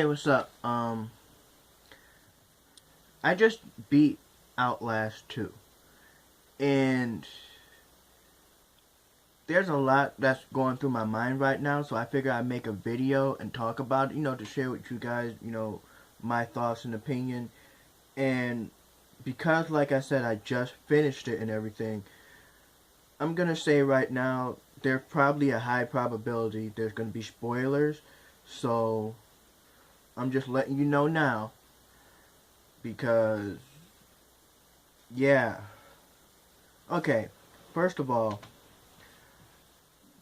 what's up? I just beat Outlast 2. And there's a lot that's going through my mind right now, so I figure I'd make a video and talk about it, to share with you guys, my thoughts and opinion. And because, like I said, I just finished it and everything, I'm gonna say right now, there's probably a high probability there's gonna be spoilers, so I'm just letting you know now, because, yeah. Okay, first of all,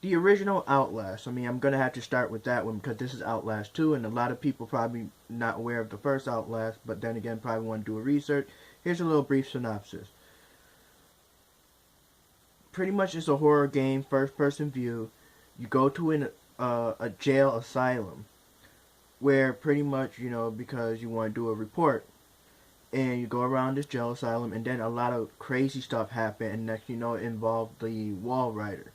the original Outlast. I mean, I'm gonna have to start with that one because this is Outlast 2, and a lot of people probably not aware of the first Outlast, but then again, probably want to do a research. Here's a little brief synopsis. Pretty much, it's a horror game, first-person view. You go to a jail asylum where pretty much, because you want to do a report, and you go around this jail asylum, and then a lot of crazy stuff happened, and next you know, it involved the wall rider.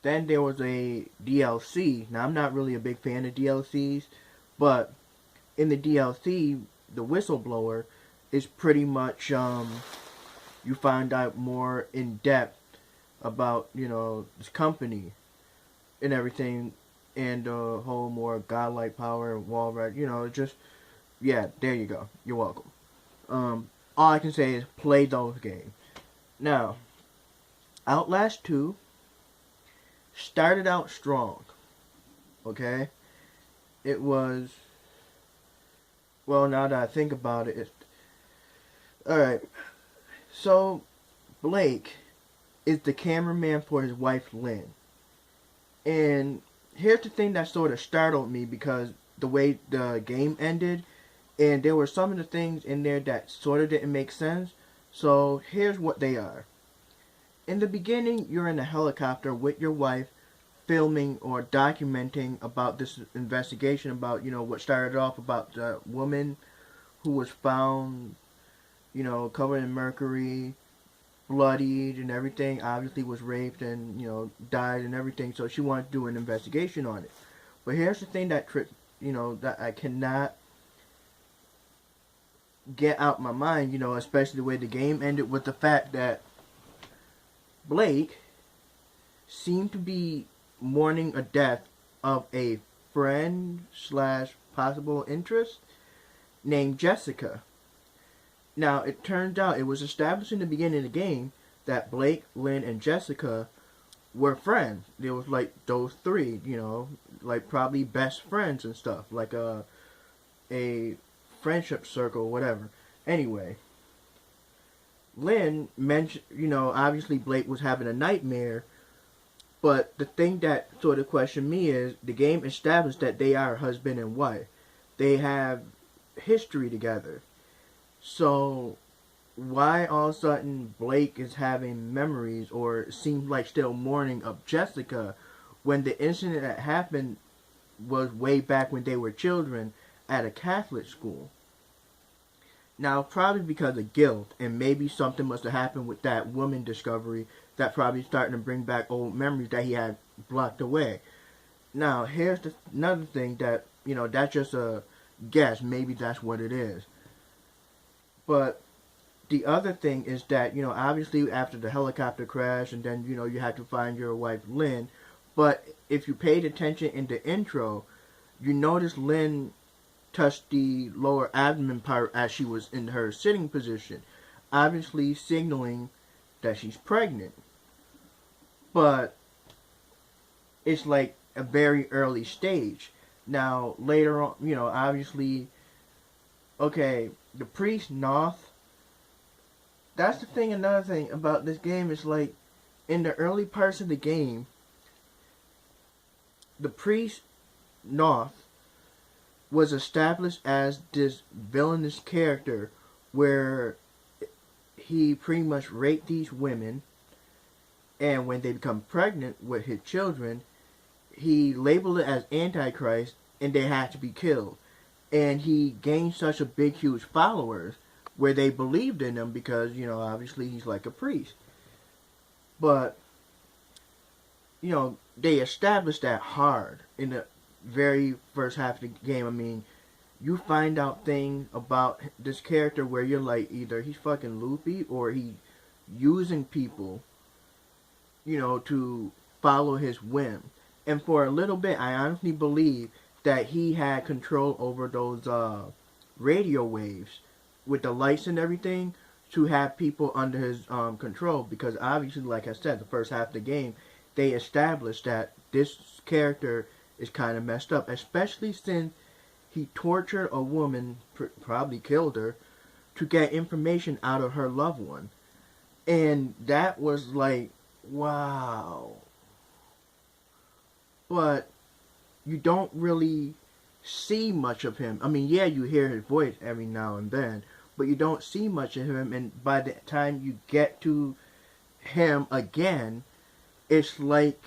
Then there was a DLC. Now, I'm not really a big fan of DLCs, but in the DLC, the whistleblower is pretty much, you find out more in depth about, this company and everything, and the whole more godlike power and wall rider, just, yeah, there you go. You're welcome. All I can say is play those games. Now, Outlast 2 started out strong, okay? It was, well, now that I think about it, alright, so Blake is the cameraman for his wife Lynn. And here's the thing that sort of startled me, because the way the game ended, and there were some of the things in there that sort of didn't make sense. So here's what they are. In the beginning, you're in a helicopter with your wife, filming or documenting about this investigation about, what started off about the woman who was found, covered in mercury, bloodied and everything, obviously was raped and, died and everything, so she wanted to do an investigation on it. But here's the thing that, that I cannot get out my mind, especially the way the game ended, with the fact that Blake seemed to be mourning a death of a friend slash possible interest named Jessica. Now, it turns out, it was established in the beginning of the game that Blake, Lynn, and Jessica were friends. There was like those three, like probably best friends and stuff, like a friendship circle, whatever. Anyway, Lynn mentioned, obviously Blake was having a nightmare, but the thing that sort of questioned me is the game established that they are husband and wife. They have history together. So why all of a sudden Blake is having memories, or seems like still mourning, of Jessica, when the incident that happened was way back when they were children at a Catholic school? Now, probably because of guilt, and maybe something must have happened with that woman discovery that probably starting to bring back old memories that he had blocked away. Now, here's another thing that, that's just a guess. Maybe that's what it is. But the other thing is that, obviously after the helicopter crash, and then, you had to find your wife Lynn. But if you paid attention in the intro, you notice Lynn touched the lower abdomen part as she was in her sitting position, obviously signaling that she's pregnant. But it's like a very early stage. Now, later on, obviously, okay, the priest North, that's the thing, another thing about this game is, like, in the early parts of the game, the priest North was established as this villainous character where he pretty much raped these women, and when they become pregnant with his children, he labeled it as Antichrist, and they had to be killed. And he gained such a big, huge followers where they believed in him because, obviously he's like a priest. But, they established that hard in the very first half of the game. I mean, you find out things about this character where you're like, either he's fucking loopy or he using people, to follow his whim. And for a little bit, I honestly believe that he had control over those radio waves with the lights and everything to have people under his control. Because obviously, like I said, the first half of the game, they established that this character is kind of messed up, especially since he tortured a woman, probably killed her, to get information out of her loved one. And that was like, wow. But you don't really see much of him. I mean, yeah, you hear his voice every now and then, but you don't see much of him. And by the time you get to him again, it's like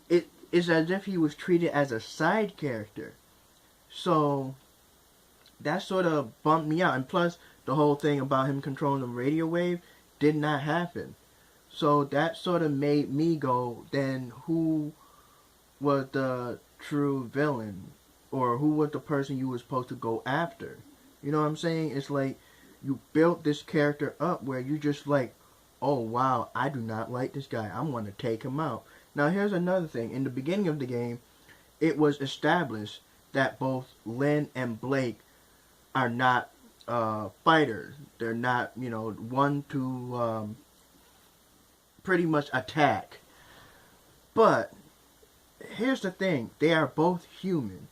it's as if he was treated as a side character. So that sort of bumped me out. And plus, the whole thing about him controlling the radio wave did not happen. So that sort of made me go, then who was the true villain? Or who was the person you were supposed to go after? You know what I'm saying? It's like you built this character up where you just like, oh wow, I do not like this guy. I'm going to take him out. Now here's another thing. In the beginning of the game, it was established that both Lynn and Blake are not fighters. They're not, one to pretty much attack. But here's the thing. They are both human.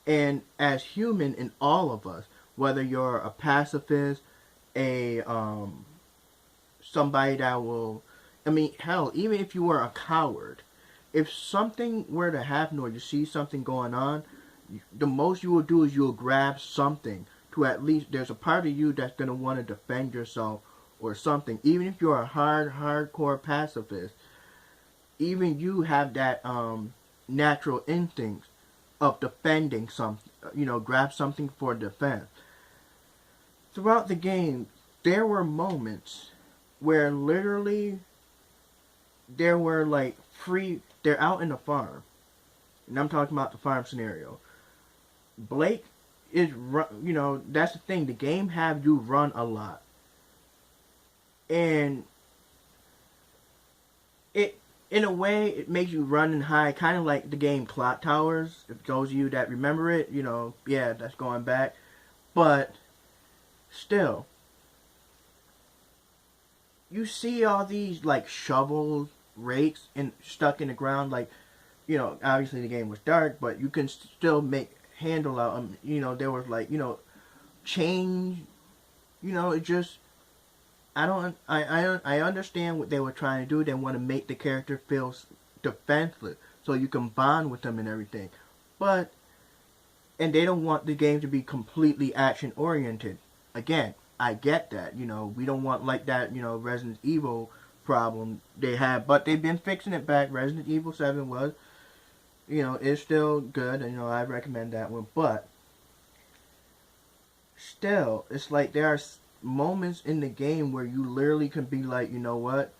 And as human in all of us, whether you're a pacifist, a somebody that will, I mean, hell, even if you were a coward, if something were to happen or you see something going on, the most you will do is you'll grab something to at least, there's a part of you that's going to want to defend yourself or something. Even if you're a hardcore pacifist, even you have that natural instinct of defending something, grab something for defense. Throughout the game, there were moments where literally there were like they're out in the farm. And I'm talking about the farm scenario. Blake is, that's the thing. The game have you run a lot. And in a way, it makes you run and hide, kind of like the game Clock Towers. If those of you that remember it, yeah, that's going back. But still, you see all these like shovels, rakes, and stuck in the ground. Like, obviously the game was dark, but you can still make handle out. There was like, change. It just, I understand what they were trying to do. They want to make the character feel defenseless, so you can bond with them and everything. But, and they don't want the game to be completely action oriented. Again, I get that. We don't want like that, Resident Evil problem they had, but they've been fixing it back. Resident Evil 7 was, is still good, and, I recommend that one. But, still, it's like there are moments in the game where you literally can be like, you know what?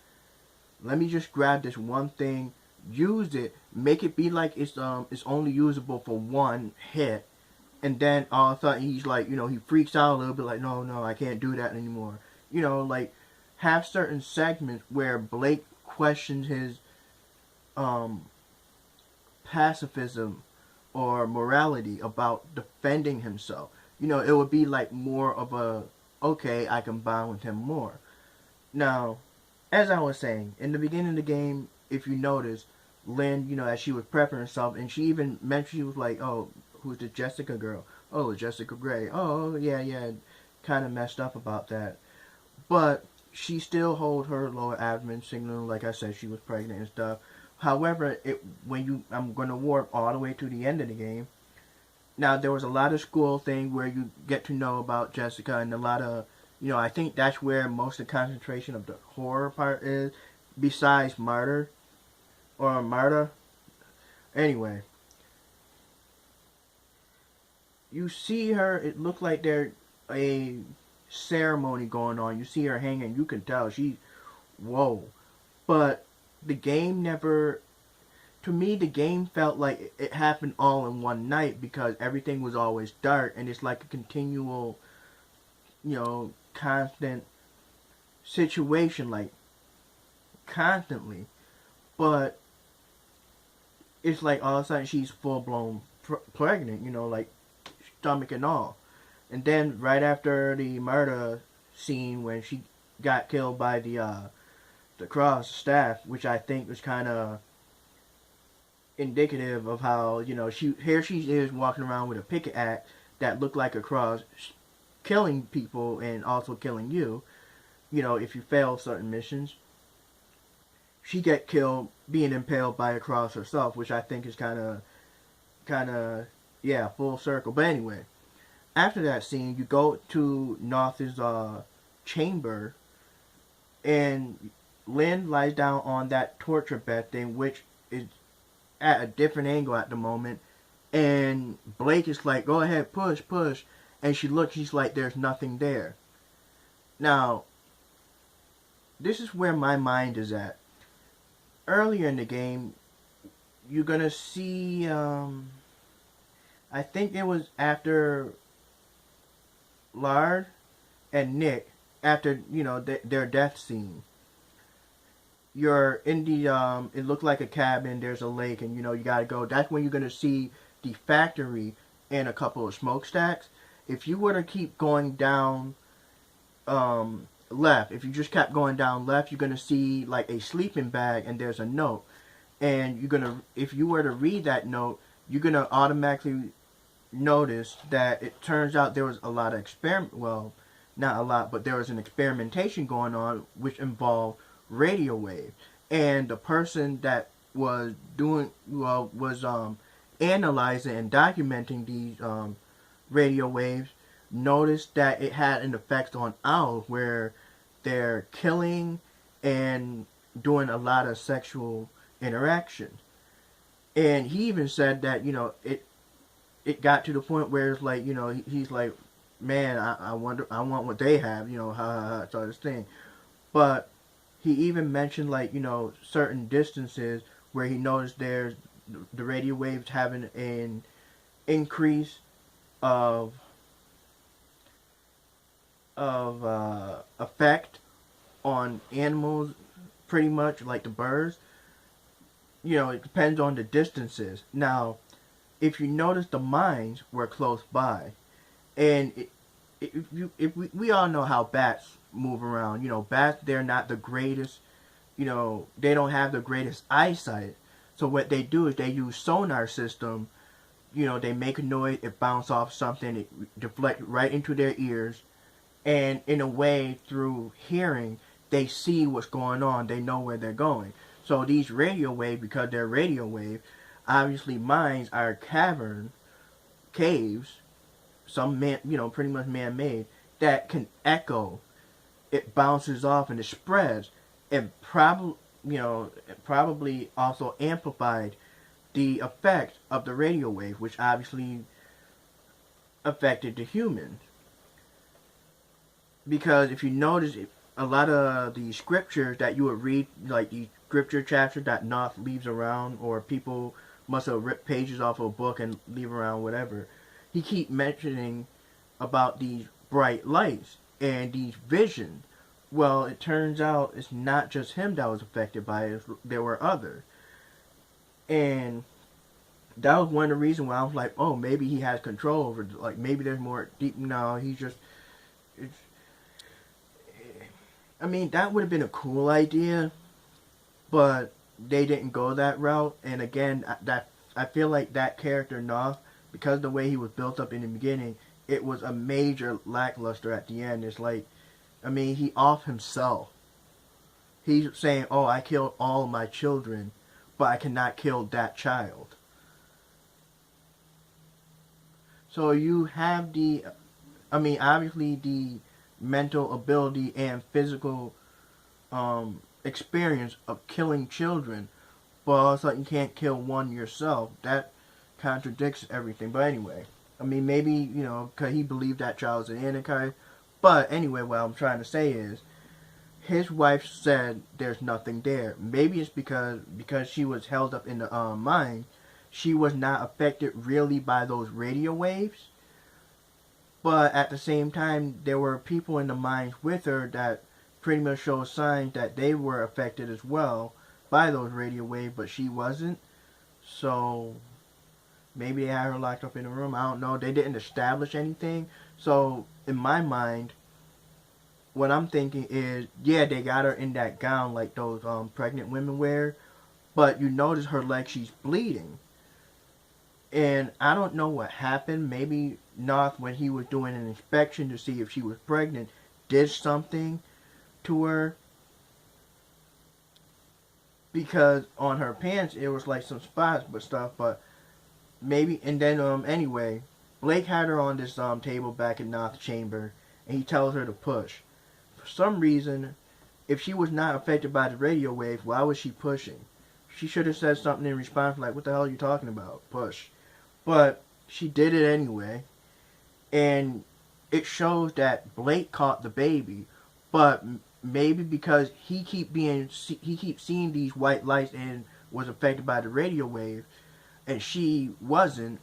Let me just grab this one thing, use it, make it be like it's only usable for one hit, and then all of a sudden he's like, he freaks out a little bit, like, no, I can't do that anymore. Like, have certain segments where Blake questions his pacifism or morality about defending himself. It would be like more of a, okay, I can bond with him more. Now, as I was saying, in the beginning of the game, if you notice, Lynn, as she was prepping herself, and she even mentioned, she was like, oh, who's the Jessica girl? Oh, Jessica Gray. Oh, yeah, kind of messed up about that. But she still hold her lower abdomen, signaling, like I said, she was pregnant and stuff. However, I'm going to warp all the way to the end of the game. Now, there was a lot of school thing where you get to know about Jessica, and a lot of, I think that's where most of the concentration of the horror part is, besides Martyr. Anyway, you see her, it looked like there's a ceremony going on. You see her hanging, you can tell she's, whoa. But the game never, to me, the game felt like it happened all in one night because everything was always dark, and it's like a continual, constant situation, like constantly. But it's like all of a sudden she's full blown pregnant, like stomach and all. And then right after the murder scene when she got killed by the cross staff, which I think was kind of indicative of how she is walking around with a picket axe that looked like a cross, killing people and also killing you. If you fail certain missions, she get killed being impaled by a cross herself, which I think is kind of yeah, full circle. But anyway, after that scene, you go to North's chamber, and Lynn lies down on that torture bed thing, which is at a different angle at the moment. And Blake is like, go ahead, push, push. And she looks, she's like, there's nothing there. Now, this is where my mind is at. Earlier in the game, you're going to see, I think it was after Lard and Nick, after, their death scene. You're in the, it looked like a cabin, there's a lake, and, you gotta go. That's when you're going to see the factory and a couple of smokestacks. If you were to keep going down left, if you just kept going down left, you're going to see like a sleeping bag and there's a note. And you're going to, if you were to read that note, you're going to automatically notice that it turns out there was a lot of well, not a lot, but there was an experimentation going on which involved radio waves. And the person that was doing, was analyzing and documenting these radio waves noticed that it had an effect on owls where they're killing and doing a lot of sexual interaction. And he even said that, it got to the point where it's like, he's like, man, I want what they have, ha ha ha, sort of thing. But he even mentioned like, certain distances where he noticed there's the radio waves having an increase of effect on animals, pretty much like the birds. It depends on the distances. Now, if you notice, the mines were close by, and we all know how bats move around. Bats, they're not the greatest. They don't have the greatest eyesight. So what they do is they use sonar system. They make a noise, it bounce off something, it deflect right into their ears, and in a way, through hearing, they see what's going on. They know where they're going. So these radio waves, because they're radio waves, obviously mines are caves, some pretty much man-made, that can echo. It bounces off and it spreads, and probably also amplified the effect of the radio wave, which obviously affected the humans. Because if you notice, a lot of the scriptures that you would read, like the scripture chapter that Noth leaves around, or people must have ripped pages off of a book and leave around, whatever, he keep mentioning about these bright lights and these visions. Well, it turns out it's not just him that was affected by it. There were others. And that was one of the reasons why I was like, oh, maybe he has control over it. Like, maybe there's more deep. No, he's just... I mean, that would have been a cool idea, but they didn't go that route. And again, I feel like that character, Noth, because of the way he was built up in the beginning, it was a major lackluster at the end. It's like, I mean, he off himself. He's saying, oh, I killed all of my children, but I cannot kill that child. So you have obviously the mental ability and physical experience of killing children, but all of a sudden you can't kill one yourself. That contradicts everything. But anyway, I mean, maybe, because he believed that child was an Anakai. But anyway, what I'm trying to say is, his wife said there's nothing there. Maybe it's because she was held up in the mine, she was not affected really by those radio waves. But at the same time, there were people in the mines with her that pretty much showed signs that they were affected as well by those radio waves, but she wasn't. So maybe they had her locked up in a room. I don't know. They didn't establish anything. So in my mind, what I'm thinking is, yeah, they got her in that gown like those pregnant women wear, but you notice her leg, she's bleeding. And I don't know what happened. Maybe North, when he was doing an inspection to see if she was pregnant, did something to her. Because on her pants, it was like some spots but stuff. But maybe, and then anyway, Blake had her on this table back in North's chamber, and he tells her to push. For some reason, if she was not affected by the radio wave, why was she pushing? She should have said something in response like, "What the hell are you talking about? Push." But she did it anyway, and it shows that Blake caught the baby, but maybe because he keeps seeing these white lights and was affected by the radio wave, and she wasn't.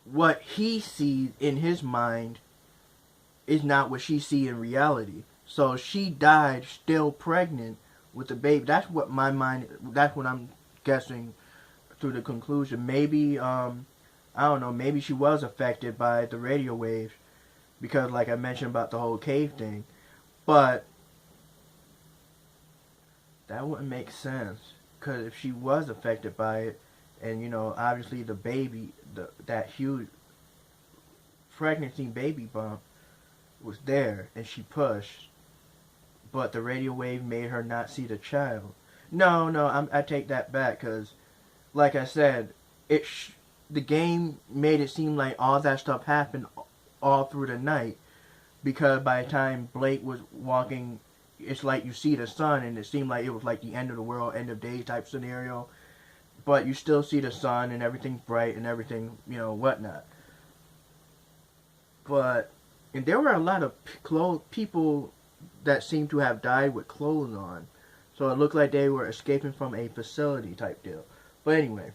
What he sees in his mind is not what she sees in reality. So she died still pregnant with the baby. That's what my mind. That's what I'm guessing through the conclusion. Maybe I don't know. Maybe she was affected by the radio waves because, like I mentioned about the whole cave thing, but that wouldn't make sense. Because if she was affected by it, and obviously the baby, that huge pregnancy baby bump was there, and she pushed, but the radio wave made her not see the child. No, I take that back, because like I said, the game made it seem like all that stuff happened all through the night, because by the time Blake was walking, it's like you see the sun, and it seemed like it was like the end of the world, end of days type scenario, but you still see the sun, and everything's bright, and everything, whatnot. And there were a lot of people that seemed to have died with clothes on, so it looked like they were escaping from a facility type deal. But anyway,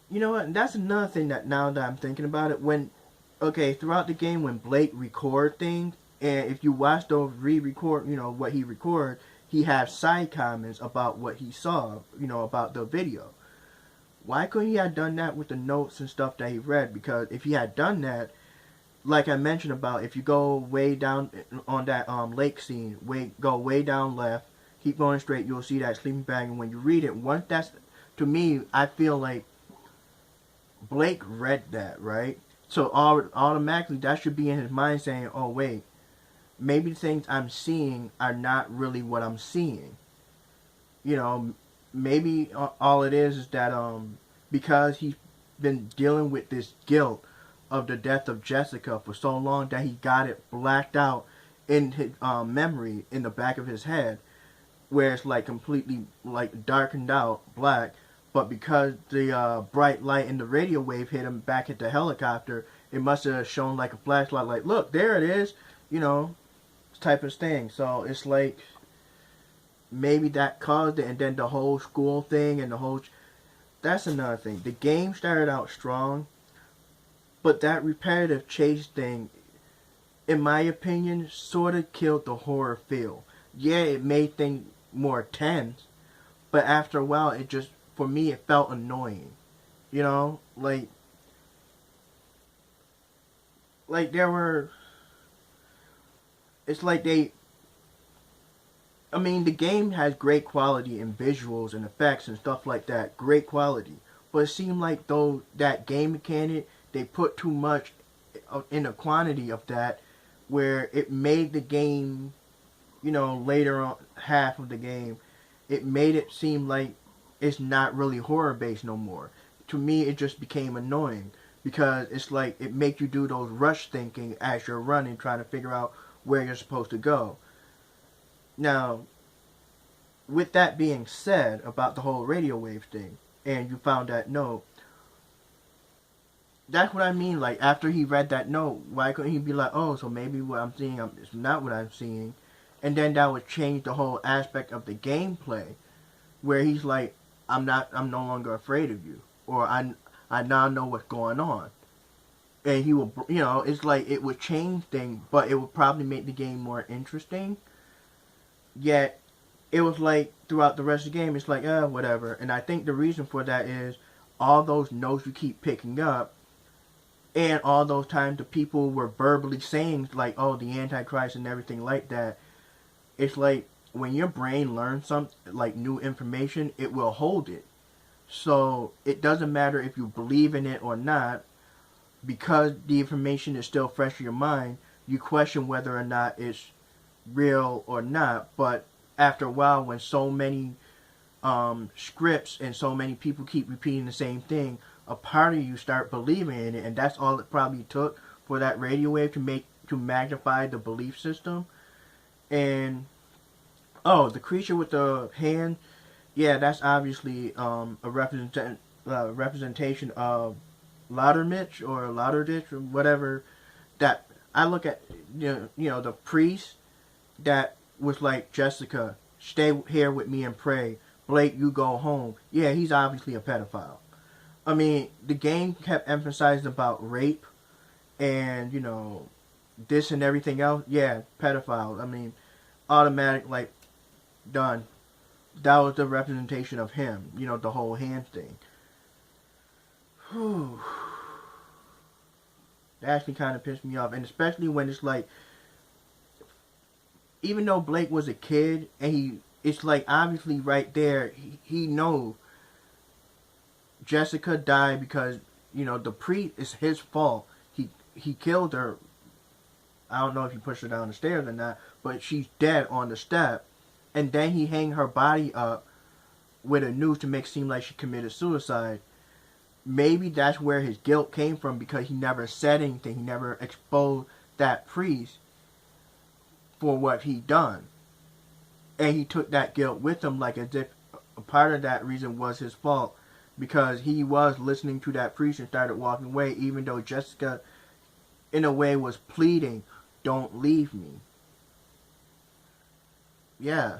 you know what? That's another thing that now that I'm thinking about it, throughout the game when Blake record things, and if you watch those re-record, what he record, he has side comments about what he saw, about the video. Why couldn't he have done that with the notes and stuff that he read? Because if he had done that, like I mentioned about, if you go way down on that lake scene, go way down left, keep going straight, you'll see that sleeping bag, and when you read it, to me, I feel like Blake read that, right? So automatically that should be in his mind saying, oh wait, maybe the things I'm seeing are not really what I'm seeing. Maybe all it is that because he's been dealing with this guilt of the death of Jessica for so long that he got it blacked out in his memory in the back of his head, where it's like completely like darkened out black. But because the bright light and the radio wave hit him back at the helicopter, it must have shown like a flashlight, like, look, there it is, type of thing. So it's like maybe that caused it, and then the whole school thing and that's another thing. The game started out strong, but that repetitive chase thing, in my opinion, sort of killed the horror feel. Yeah, it made things more tense, but after a while, for me, it felt annoying. Like there were, it's like the game has great quality in visuals and effects and stuff like that, great quality. But it seemed like though that game mechanic, they put too much in a quantity of that, where it made the game, later on, half of the game, it made it seem like it's not really horror based no more. To me, it just became annoying, because it's like it makes you do those rush thinking as you're running, trying to figure out where you're supposed to go. Now, with that being said about the whole radio wave thing, and you found that note, that's what I mean. Like after he read that note, why couldn't he be like, oh, so maybe what I'm seeing is not what I'm seeing, and then that would change the whole aspect of the gameplay, where he's like, I'm no longer afraid of you, or I now know what's going on, and he will, it's like it would change things, but it would probably make the game more interesting. Yet it was like throughout the rest of the game, it's like, whatever. And I think the reason for that is all those notes you keep picking up, and all those times the people were verbally saying like, oh, the Antichrist and everything like that. It's like when your brain learns some like new information, it will hold it. So it doesn't matter if you believe in it or not, because the information is still fresh in your mind. You question whether or not it's real or not. But after a while, when so many scripts and so many people keep repeating the same thing, a part of you start believing in it, and that's all it probably took for that radio wave to magnify the belief system. And oh, the creature with the hand, yeah, that's obviously representation of Laudermitch or Lauderditch or whatever. That I look at, the priest that was like, Jessica, stay here with me and pray. Blake, you go home. Yeah, he's obviously a pedophile. I mean, the game kept emphasizing about rape and, this and everything else. Yeah, pedophile. I mean, automatic, like, done. That was the representation of him, the whole hand thing. Whew. That actually kind of pissed me off. And especially when it's like, even though Blake was a kid, and it's like obviously right there, he knows Jessica died because, the priest, it's his fault. He killed her. I don't know if he pushed her down the stairs or not, but she's dead on the step. And then he hang her body up with a noose to make it seem like she committed suicide. Maybe that's where his guilt came from, because he never said anything. He never exposed that priest for what he done. And he took that guilt with him, like as if a part of that reason was his fault, because he was listening to that priest and started walking away, even though Jessica in a way was pleading, don't leave me. Yeah.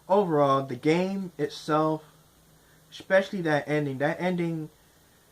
Overall, the game itself, especially that ending